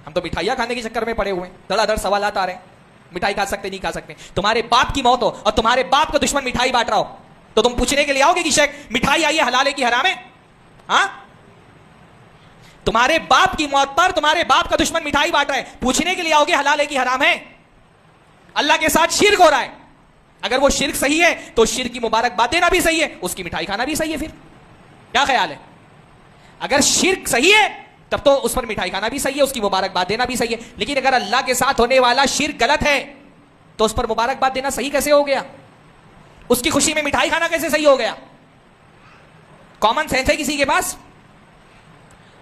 ہم تو مٹھائیاں کھانے کے چکر میں پڑے ہوئے ہیں, دڑا دڑ سوالات آ رہے ہیں, مٹھائی کھا سکتے نہیں کھا سکتے. تمہارے باپ کی موت ہو اور تمہارے باپ کا دشمن مٹھائی بانٹ رہا ہو تو تم پوچھنے کے لیے آؤ گے کہ شیخ مٹھائی آئی ہے حلال ہے کہ حرام ہے؟ ہاں, تمہارے باپ کی موت پر تمہارے باپ کا دشمن مٹھائی بانٹ رہا ہے, پوچھنے کے لیے آؤ گے حلال ہے کہ حرام ہے؟ اللہ کے ساتھ شرک ہو رہا ہے. اگر وہ شرک صحیح ہے تو شرک کی مبارکباد دینا بھی صحیح ہے, اس کی مٹھائی کھانا بھی صحیح ہے. پھر کیا خیال ہے؟ اگر شرک صحیح ہے تب تو اس پر مٹھائی کھانا بھی صحیح ہے, اس کی مبارکباد دینا بھی صحیح ہے. لیکن اگر اللہ کے ساتھ ہونے والا شرک غلط ہے تو اس پر مبارکباد دینا صحیح کیسے ہو گیا؟ اس کی خوشی میں مٹھائی کھانا کیسے صحیح ہو گیا؟ کامن سینس ہے کسی کے پاس؟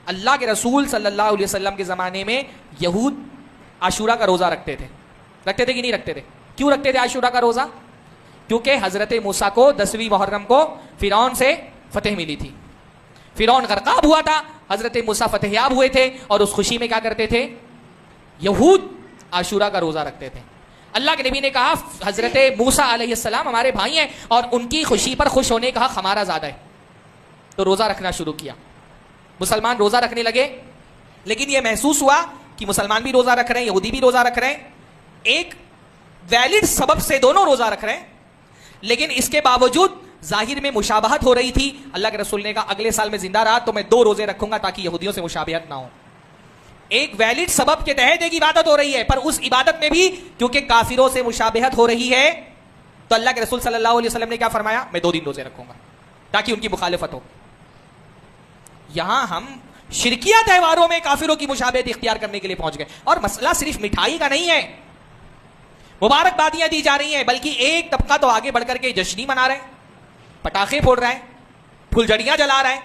اللہ کے رسول صلی اللہ علیہ وسلم کے زمانے میں یہود عاشورہ کا روزہ رکھتے تھے کہ نہیں رکھتے تھے؟ کیوں رکھتے تھے عاشورہ کا روزہ؟ کیونکہ حضرت موسیٰ کو 10ویں محرم کو فرعون سے فتح ملی تھی. فرعون غرقاب ہوا تھا, حضرت موسیٰ فتح یاب ہوئے تھے, اور اس خوشی میں کیا کرتے تھے؟ یہود عاشورہ کا روزہ رکھتے تھے. اللہ کے نبی نے کہا حضرت موسیٰ علیہ السلام ہمارے بھائی ہیں اور ان کی خوشی پر خوش ہونے کا حق ہمارا زیادہ ہے, تو روزہ رکھنا شروع کیا. مسلمان روزہ رکھنے لگے, لیکن یہ محسوس ہوا کہ مسلمان بھی روزہ رکھ رہے ہیں, یہودی بھی روزہ رکھ رہے ہیں, ایک ویلڈ سبب سے دونوں روزہ رکھ رہے ہیں, لیکن اس کے باوجود ظاہر میں مشابہت ہو رہی تھی. اللہ کے رسول نے کہا اگلے سال میں زندہ رہا تو میں 2 روزے رکھوں گا تاکہ یہودیوں سے مشابہت نہ ہو. ایک ویلڈ سبب کے تحت ایک عبادت ہو رہی ہے, پر اس عبادت میں بھی کیونکہ کافروں سے مشابہت ہو رہی ہے تو اللہ کے رسول صلی اللہ علیہ وسلم نے کیا فرمایا؟ میں 2 دن روزے رکھوں گا تاکہ ان کی مخالفت ہو. یہاں ہم شرکیہ تہواروں میں کافروں کی مشابہت اختیار کرنے کے لیے پہنچ گئے. اور مسئلہ صرف مٹھائی کا نہیں ہے, مبارکبادیاں دی جا رہی ہیں, بلکہ ایک طبقہ تو آگے بڑھ کر کے جشنی منا رہے ہیں, پٹاخے پھوڑ رہے ہیں, پھلجھڑیاں جلا رہے ہیں,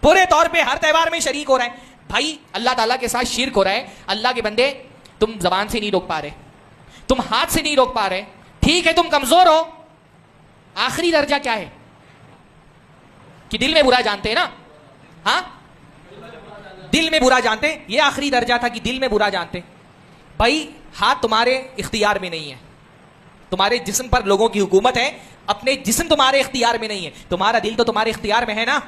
پورے طور پہ ہر تہوار میں شریک ہو رہے ہیں. بھائی اللہ تعالیٰ کے ساتھ شرک ہو رہا ہے. اللہ کے بندے تم زبان سے نہیں روک پا رہے, تم ہاتھ سے نہیں روک پا رہے, ٹھیک ہے تم کمزور ہو, آخری درجہ کیا ہے کہ دل میں برا جانتے ہیں نا؟ ہاں, دل میں برا جانتے, یہ آخری درجہ تھا کہ دل میں برا جانتے. بھائی ہاتھ تمہارے اختیار میں نہیں ہے, تمہارے جسم پر لوگوں کی حکومت ہے, اپنے جسم تمہارے اختیار میں نہیں ہے, تمہارا دل تو تمہارے اختیار میں ہے نا,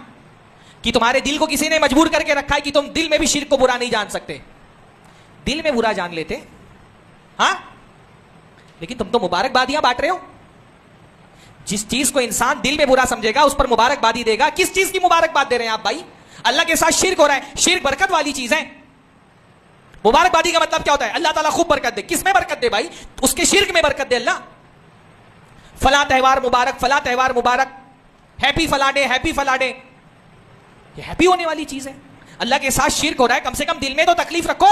کہ تمہارے دل کو کسی نے مجبور کر کے رکھا ہے کہ تم دل میں بھی شرک کو برا نہیں جان سکتے. دل میں برا جان لیتے ہاں, لیکن تم تو مبارکبادیاں بانٹ رہے ہو. جس چیز کو انسان دل میں برا سمجھے گا اس پر مبارکبادی دے گا. کس چیز کی مبارکباد دے رہے ہیں آپ بھائی؟ اللہ کے ساتھ شرک ہو رہا ہے, شرک برکت والی چیز ہے. مبارکبادی کا مطلب کیا ہوتا ہے؟ اللہ تعالیٰ خوب برکت دے. کس میں برکت دے بھائی؟ اس کے شرک میں برکت دے. اللہ فلاں تہوار مبارک, فلاں تہوار مبارک, ہیپی فلاں ڈے, ہیپی فلاں ڈے, یہ ہیپی ہونے والی چیز ہے. اللہ کے ساتھ شرک ہو رہا ہے, کم سے کم دل میں تو تکلیف رکھو.